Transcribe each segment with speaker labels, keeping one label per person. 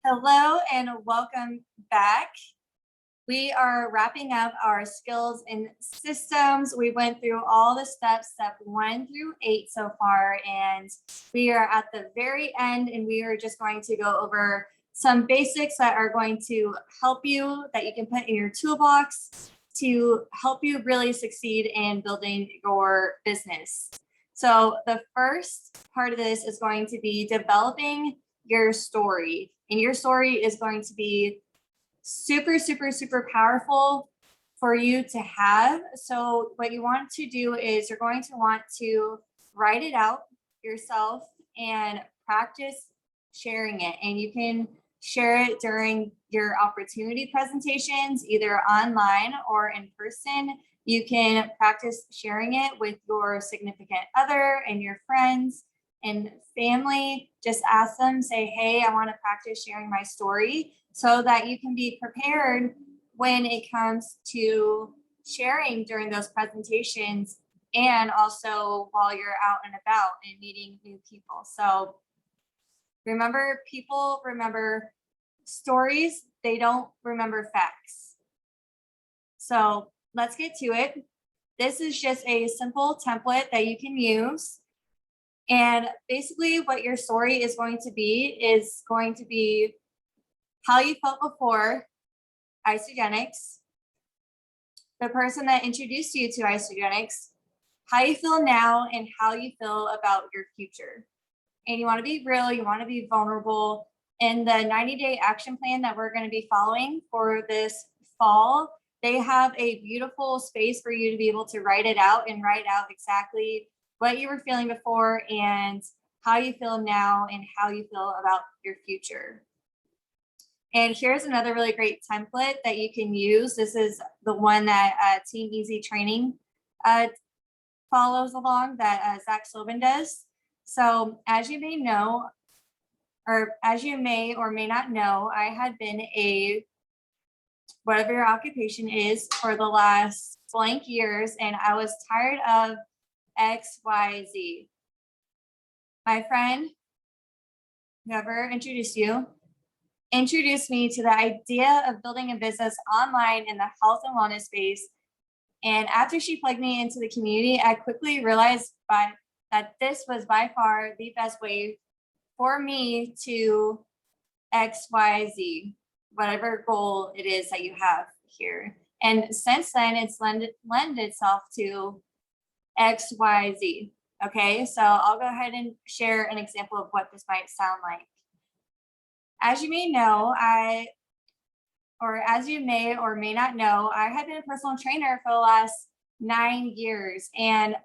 Speaker 1: Hello and welcome back. We are wrapping up our skills and systems. We went through all the steps, step 1 through 8 so far, and we are at the very end, and we are just going to go over some basics that are going to help you, that you can put in your toolbox to help you really succeed in building your business. So the first part of this is going to be developing your story. And your story is going to be super, super, super powerful for you to have. So what you want to do is you're going to want to write it out yourself and practice sharing it. And you can share it during your opportunity presentations, either online or in person. You can practice sharing it with your significant other and your friends and family. Just ask them, say, hey, I want to practice sharing my story, so that you can be prepared when it comes to sharing during those presentations, and also while you're out and about and meeting new people. So remember, people remember stories, they don't remember facts. So let's get to it. This is just a simple template that you can use. And basically what your story is going to be how you felt before Isogenics, the person that introduced you to Isogenics, how you feel now, and how you feel about your future. And you want to be real, you want to be vulnerable. In the 90-day action plan that we're going to be following for this fall, they have a beautiful space for you to be able to write it out and write out exactly what you were feeling before and how you feel now and how you feel about your future. And here's another really great template that you can use. This is the one that Team Easy Training follows along, that Zach Silvan does. So as you may know, or as you may or may not know, I had been whatever your occupation is for the last blank years, and I was tired of XYZ. My friend, whoever introduced me to the idea of building a business online in the health and wellness space. And after she plugged me into the community, I quickly realized that this was by far the best way for me to XYZ, whatever goal it is that you have here. And since then, it's lend itself to XYZ. Okay, so I'll go ahead and share an example of what this might sound like. As you may know, as you may or may not know, I have been a personal trainer for the last 9 years. And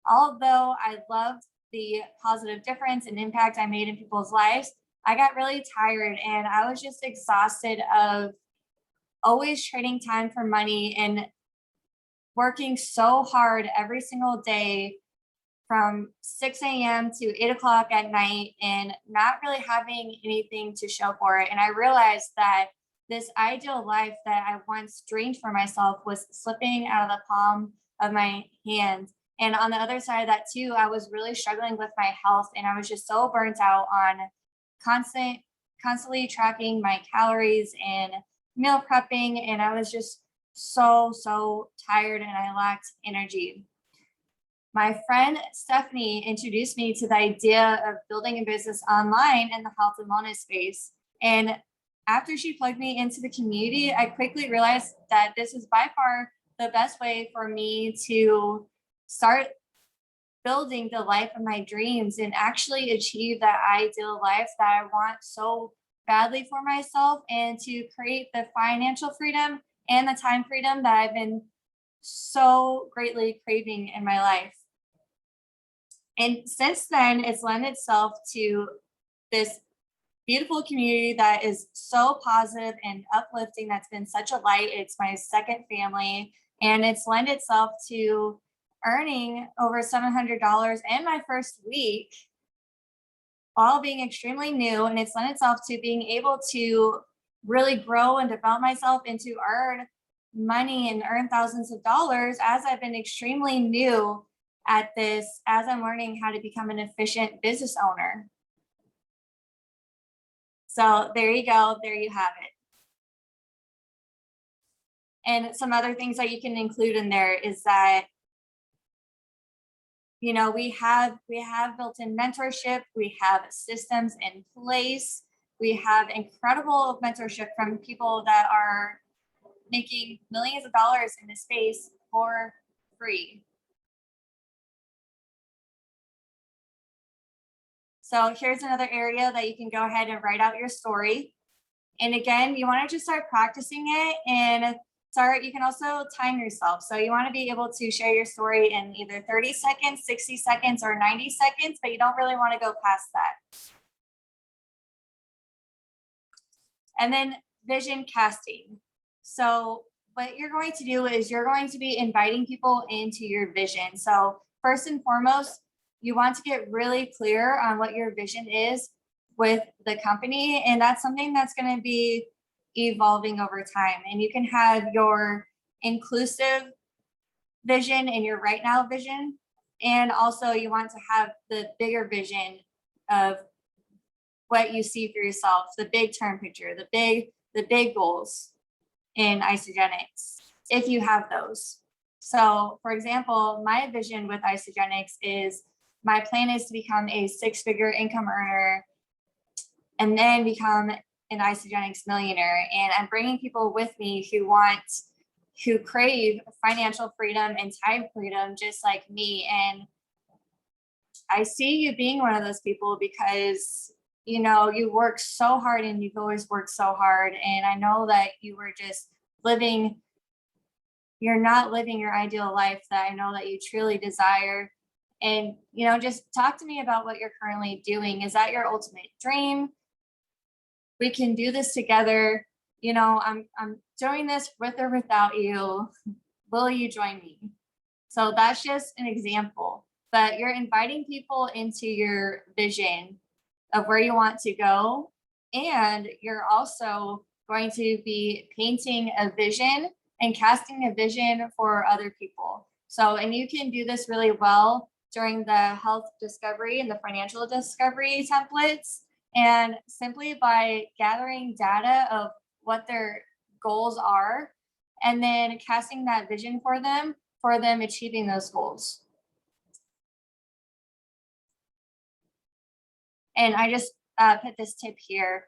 Speaker 1: although I loved the positive difference and impact I made in people's lives, I got really tired and I was just exhausted of always trading time for money and working so hard every single day from 6 a.m. to 8 o'clock at night and not really having anything to show for it. And I realized that this ideal life that I once dreamed for myself was slipping out of the palm of my hand. And on the other side of that too, I was really struggling with my health, and I was just so burnt out on constantly tracking my calories and meal prepping. And I was just so tired and I lacked energy. My friend Stephanie introduced me to the idea of building a business online in the health and wellness space. And after she plugged me into the community, I quickly realized that this is by far the best way for me to start building the life of my dreams and actually achieve that ideal life that I want so badly for myself, and to create the financial freedom and the time freedom that I've been so greatly craving in my life. And since then, it's lent itself to this beautiful community that is so positive and uplifting. That's been such a light. It's my second family, and it's lent itself to earning over $700 in my first week, all being extremely new. And it's lent itself to being able to really grow and develop myself and to earn money and earn thousands of dollars as I've been extremely new at this, as I'm learning how to become an efficient business owner. So there you go. There you have it. And some other things that you can include in there is that, you know, we have built-in mentorship, we have systems in place, we have incredible mentorship from people that are making millions of dollars in this space for free. So here's another area that you can go ahead and write out your story. And again, you want to just start practicing it and you can also time yourself. So you want to be able to share your story in either 30 seconds, 60 seconds, or 90 seconds, but you don't really want to go past that. And then vision casting. So what you're going to do is you're going to be inviting people into your vision. So first and foremost, you want to get really clear on what your vision is with the company. And that's something that's going to be evolving over time. And you can have your inclusive vision and your right now vision. And also you want to have the bigger vision of what you see for yourself, the big term picture, the big goals in Isogenics, if you have those. So for example, my vision with Isogenics is my plan is to become a 6-figure income earner and then become an Isogenics millionaire. And I'm bringing people with me who crave financial freedom and time freedom, just like me. And I see you being one of those people because, you know, you work so hard and you've always worked so hard. And I know that you were just you're not living your ideal life that I know that you truly desire. And, you know, just talk to me about what you're currently doing. Is that your ultimate dream? We can do this together. You know, I'm doing this with or without you. Will you join me? So that's just an example, but you're inviting people into your vision of where you want to go. And you're also going to be painting a vision and casting a vision for other people. So, and you can do this really well during the health discovery and the financial discovery templates. And simply by gathering data of what their goals are, and then casting that vision for them achieving those goals. And I just put this tip here.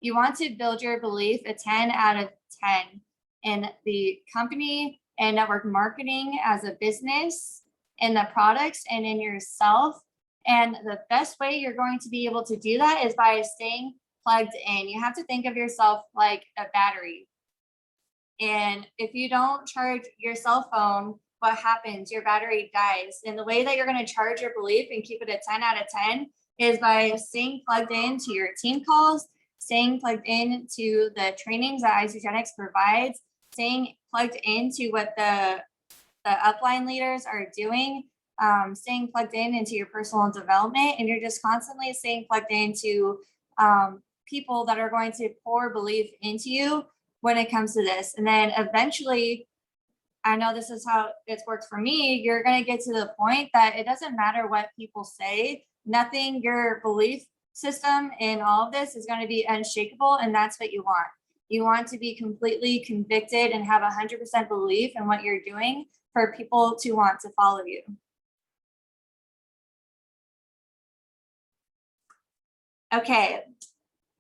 Speaker 1: You want to build your belief a 10 out of 10 in the company and network marketing as a business, in the products, and in yourself. And the best way you're going to be able to do that is by staying plugged in. You have to think of yourself like a battery. And if you don't charge your cell phone, what happens? Your battery dies. And the way that you're going to charge your belief and keep it a 10 out of 10 is by staying plugged into your team calls, staying plugged into the trainings that Isogenics provides, staying plugged into what the upline leaders are doing, staying plugged into your personal development, and you're just constantly staying plugged into people that are going to pour belief into you when it comes to this. And then eventually, I know this is how it's worked for me, you're going to get to the point that it doesn't matter what people say, nothing, your belief system in all of this is going to be unshakable. And that's what you want. You want to be completely convicted and have 100% belief in what you're doing for people to want to follow you. Okay,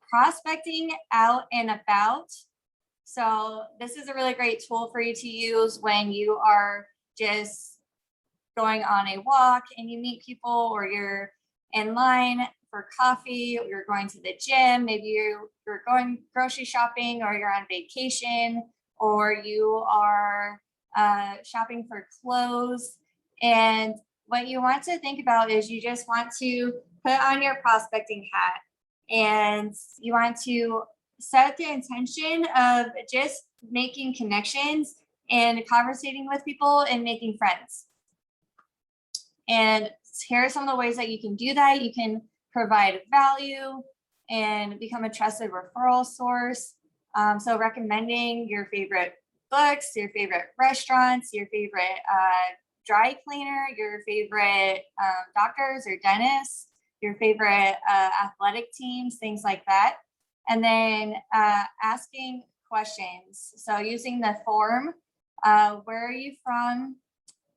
Speaker 1: prospecting out and about. So this is a really great tool for you to use when you are just going on a walk and you meet people, or you're in line for coffee, or you're going to the gym, maybe you're going grocery shopping, or you're on vacation, or you are shopping for clothes. And what you want to think about is you just want to put on your prospecting hat, and you want to set the intention of just making connections and conversating with people and making friends. And here are some of the ways that you can do that. You can provide value and become a trusted referral source. So recommending your favorite books, your favorite restaurants, your favorite dry cleaner, your favorite doctors or dentists, your favorite athletic teams, things like that. And then asking questions. So using the form, where are you from?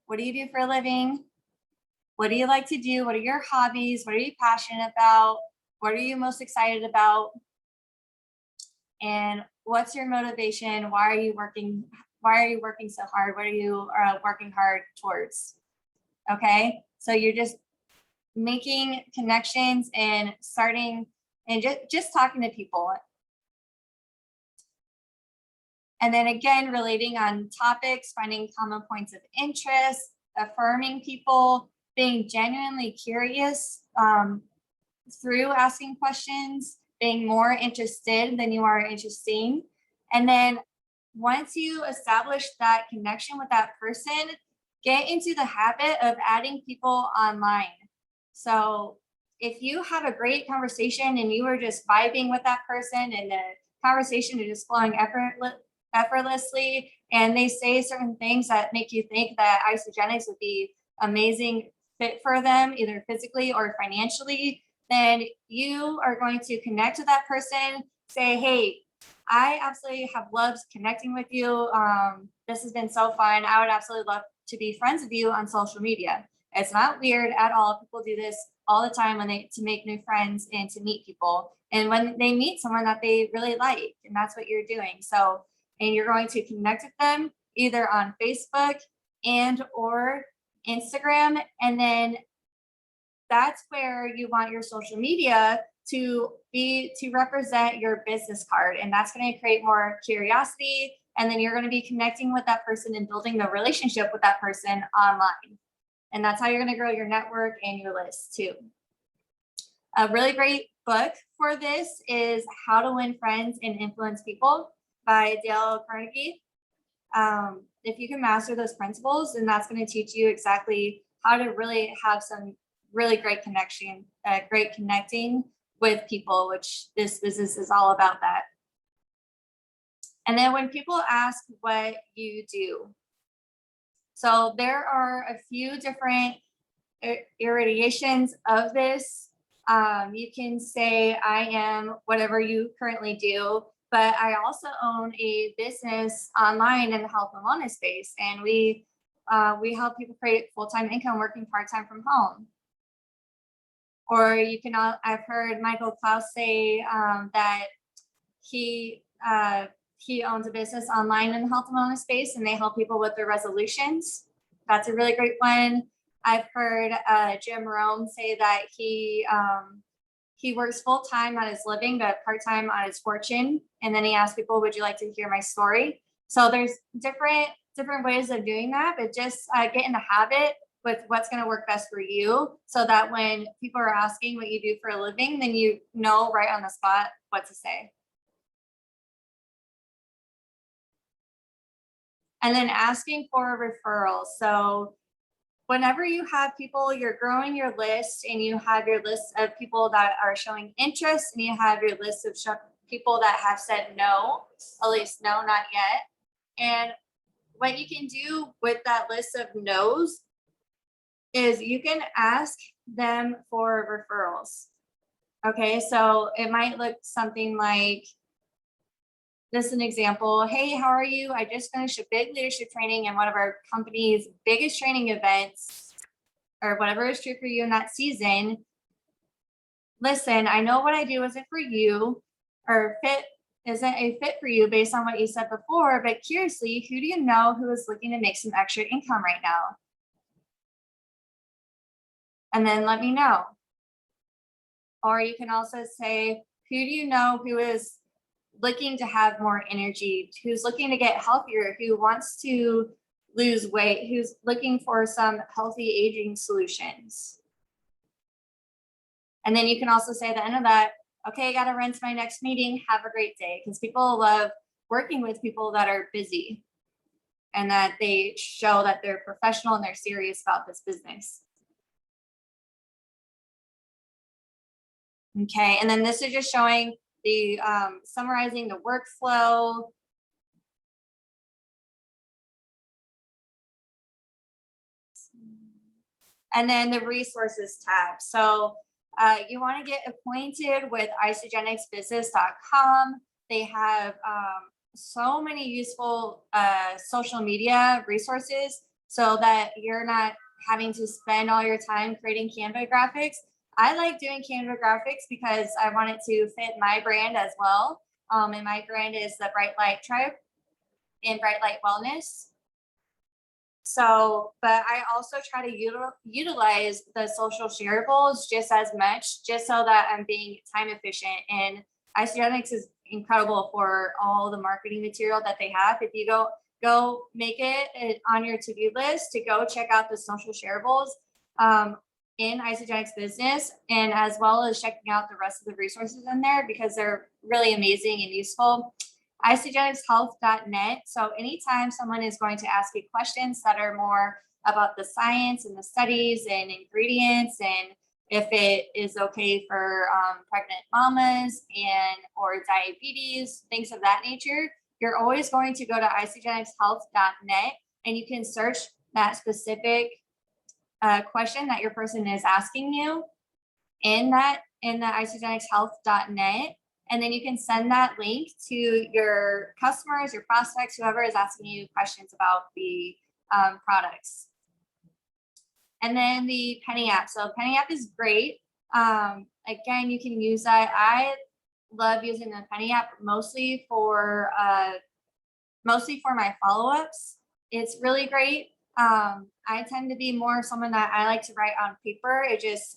Speaker 1: What do you do for a living? What do you like to do? What are your hobbies? What are you passionate about? What are you most excited about? And what's your motivation? Why are you working? Why are you working so hard? What are you working hard towards? Okay, so you're just making connections and starting and just talking to people. And then again, relating on topics, finding common points of interest, affirming people, being genuinely curious through asking questions, being more interested than you are interesting. And then once you establish that connection with that person, get into the habit of adding people online. So if you have a great conversation and you are just vibing with that person and the conversation is just flowing effortlessly, and they say certain things that make you think that Isogenics would be amazing fit for them, either physically or financially, then you are going to connect with that person, say, hey, I absolutely have loved connecting with you. This has been so fun. I would absolutely love to be friends with you on social media. It's not weird at all. People do this all the time when to make new friends and to meet people. And when they meet someone that they really like, and that's what you're doing. So, and you're going to connect with them either on Facebook and or Instagram. And then that's where you want your social media to be, to represent your business card. And that's going to create more curiosity. And then you're going to be connecting with that person and building the relationship with that person online. And that's how you're going to grow your network and your list too. A really great book for this is How to Win Friends and Influence People by Dale Carnegie. If you can master those principles, then that's going to teach you exactly how to really have some really great connection, great connecting with people, which this business is all about that. And then when people ask what you do, so there are a few different irradiations of this. You can say I am whatever you currently do, but I also own a business online in the health and wellness space, and we help people create full-time income working part-time from home. Or you can, I've heard Michael Klaus say that he owns a business online in the health and wellness space, and they help people with their resolutions. That's a really great one. I've heard Jim Rome say that he works full-time on his living, but part-time on his fortune. And then he asks people, would you like to hear my story? So there's different ways of doing that, but just get in the habit with what's going to work best for you, so that when people are asking what you do for a living, then you know right on the spot what to say. And then asking for referrals. So whenever you have people, you're growing your list and you have your list of people that are showing interest, and you have your list of people that have said no, at least no, not yet. And what you can do with that list of no's is you can ask them for referrals. Okay, so it might look something like this, an example. Hey, how are you? I just finished a big leadership training in one of our company's biggest training events, or whatever is true for you in that season. Listen, I know what I do isn't for you, or isn't a fit for you based on what you said before, but curiously, who do you know who is looking to make some extra income right now? And then let me know. Or you can also say, who do you know who is looking to have more energy, who's looking to get healthier, who wants to lose weight, who's looking for some healthy aging solutions? And then you can also say at the end of that, okay, I got to run to my next meeting. Have a great day. Because people love working with people that are busy and that they show that they're professional and they're serious about this business. Okay, and then this is just showing the summarizing the workflow. And then the resources tab. So You want to get acquainted with isogenicsbusiness.com. They have so many useful social media resources so that you're not having to spend all your time creating Canva graphics. I like doing Canva graphics because I want it to fit my brand as well. And my brand is the Bright Light Tribe and Bright Light Wellness. So, but I also try to utilize the social shareables just as much, just so that I'm being time efficient. And Isogenics is incredible for all the marketing material that they have. If you go make it on your to-do list to go check out the social shareables in Isogenics Business, and as well as checking out the rest of the resources in there because they're really amazing and useful. isogenicshealth.net. So anytime someone is going to ask you questions that are more about the science and the studies and ingredients, and if it is okay for pregnant mamas and or diabetes, things of that nature, you're always going to go to isogenicshealth.net and you can search that specific question that your person is asking you in the isogenicshealth.net. And then you can send that link to your customers, your prospects, whoever is asking you questions about the products. And then the Penny app. So Penny app is great. Again, you can use that. I love using the Penny app mostly for my follow-ups. It's really great. I tend to be more someone that I like to write on paper.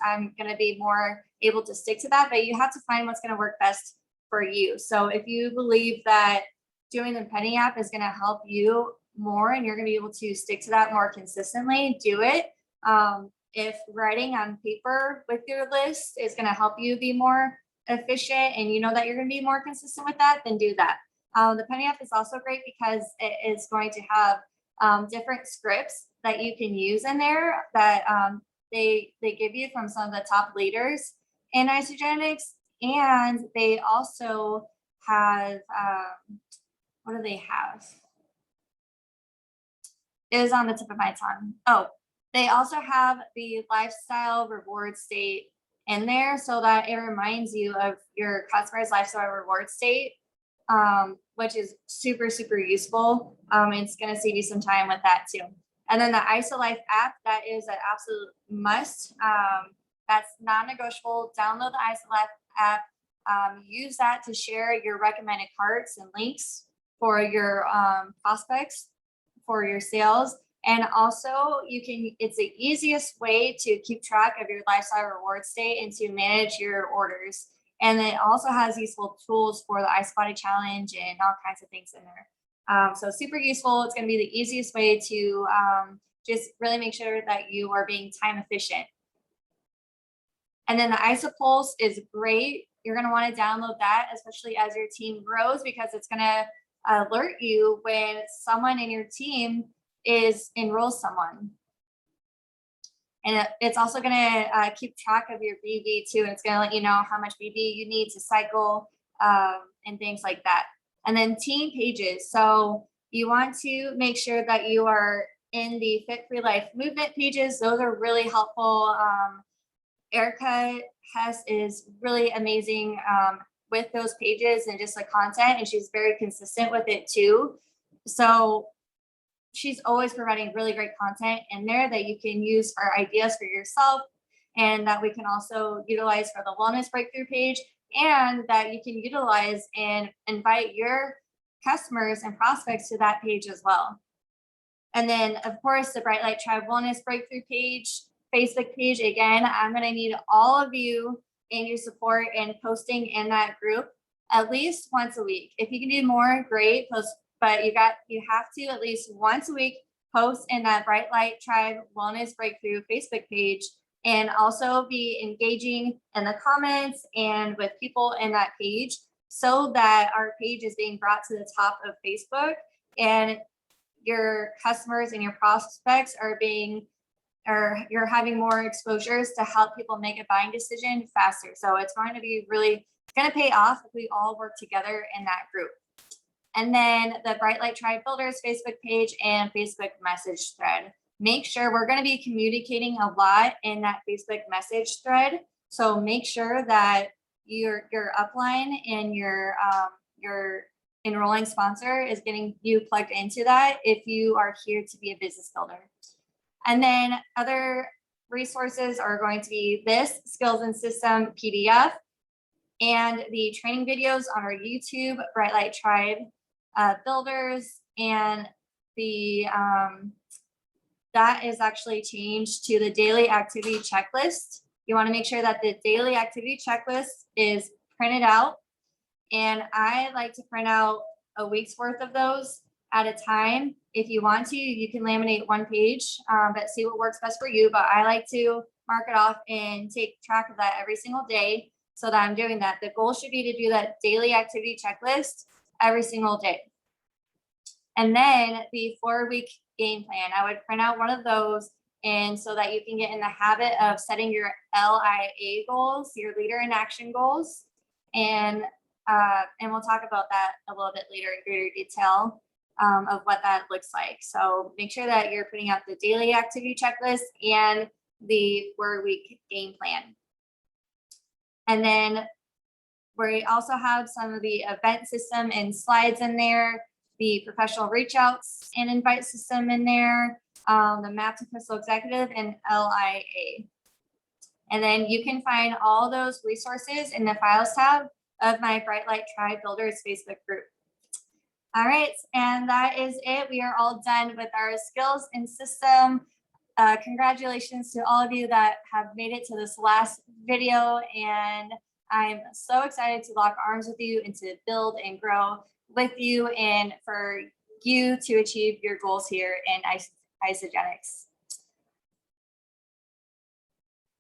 Speaker 1: I'm going to be more able to stick to that, but you have to find what's going to work best for you. So if you believe that doing the Penny app is going to help you more and you're going to be able to stick to that more consistently, do it. If writing on paper with your list is going to help you be more efficient and you know that you're going to be more consistent with that, then do that. The Penny app is also great because it is going to have different scripts that you can use in there that they give you from some of the top leaders in Isogenics. And they also have, what do they have? It is on the tip of my tongue. Oh, they also have the lifestyle reward state in there so that it reminds you of your customer's lifestyle reward state, which is super, super useful. It's going to save you some time with that too. And then the IsoLife app, that is an absolute must. That's non-negotiable. Download the IsoLife app. Use that to share your recommended carts and links for your prospects, for your sales. And also it's the easiest way to keep track of your lifestyle reward state and to manage your orders. And it also has useful tools for the IceBody challenge and all kinds of things in there. So super useful. It's going to be the easiest way to just really make sure that you are being time efficient. And then the IsoPulse is great. You're going to want to download that, especially as your team grows, because it's going to alert you when someone in your team enrolls someone. And it's also going to keep track of your BV too. And it's going to let you know how much BV you need to cycle and things like that. And then team pages. So you want to make sure that you are in the Fit Free Life movement pages. Those are really helpful. Erica Hess is really amazing with those pages and just the content, and she's very consistent with it too. So she's always providing really great content in there that you can use for ideas for yourself, and that we can also utilize for the Wellness Breakthrough page, and that you can utilize and invite your customers and prospects to that page as well. And then, of course, the Bright Light Tribe Wellness Breakthrough page, Facebook page. Again, I'm going to need all of you and your support in posting in that group at least once a week. If you can do more, great. Post, but you have to at least once a week post in that Bright Light Tribe Wellness Breakthrough Facebook page, and also be engaging in the comments and with people in that page so that our page is being brought to the top of Facebook and your customers and your prospects you're having more exposures to help people make a buying decision faster. So it's going to pay off if we all work together in that group. And then the Bright Light Tribe Builders Facebook page and Facebook message thread. Make sure we're going to be communicating a lot in that Facebook message thread. So make sure that your upline and your enrolling sponsor is getting you plugged into that if you are here to be a business builder. And then other resources are going to be this Skills and System PDF and the training videos on our YouTube, Bright Light Tribe builders, and the that is actually changed to the daily activity checklist. You want to make sure that the daily activity checklist is printed out. And I like to print out a week's worth of those at a time. If you want to, you can laminate one page, but see what works best for you. But I like to mark it off and take track of that every single day so that I'm doing that. The goal should be to do that daily activity checklist every single day. And then the 4-week game plan, I would print out one of those, and so that you can get in the habit of setting your LIA goals, your leader in action goals. And we'll talk about that a little bit later in greater detail of what that looks like. So make sure that you're putting out the daily activity checklist and the 4-week game plan. And then we also have some of the event system and slides in there, the professional reach outs and invite system in there, the map to crystal executive and LIA. And then you can find all those resources in the files tab of my Bright Light Tribe Builders Facebook group. All right, and that is it. We are all done with our skills and system. Congratulations to all of you that have made it to this last video, and I'm so excited to lock arms with you and to build and grow with you and for you to achieve your goals here in Isogenics.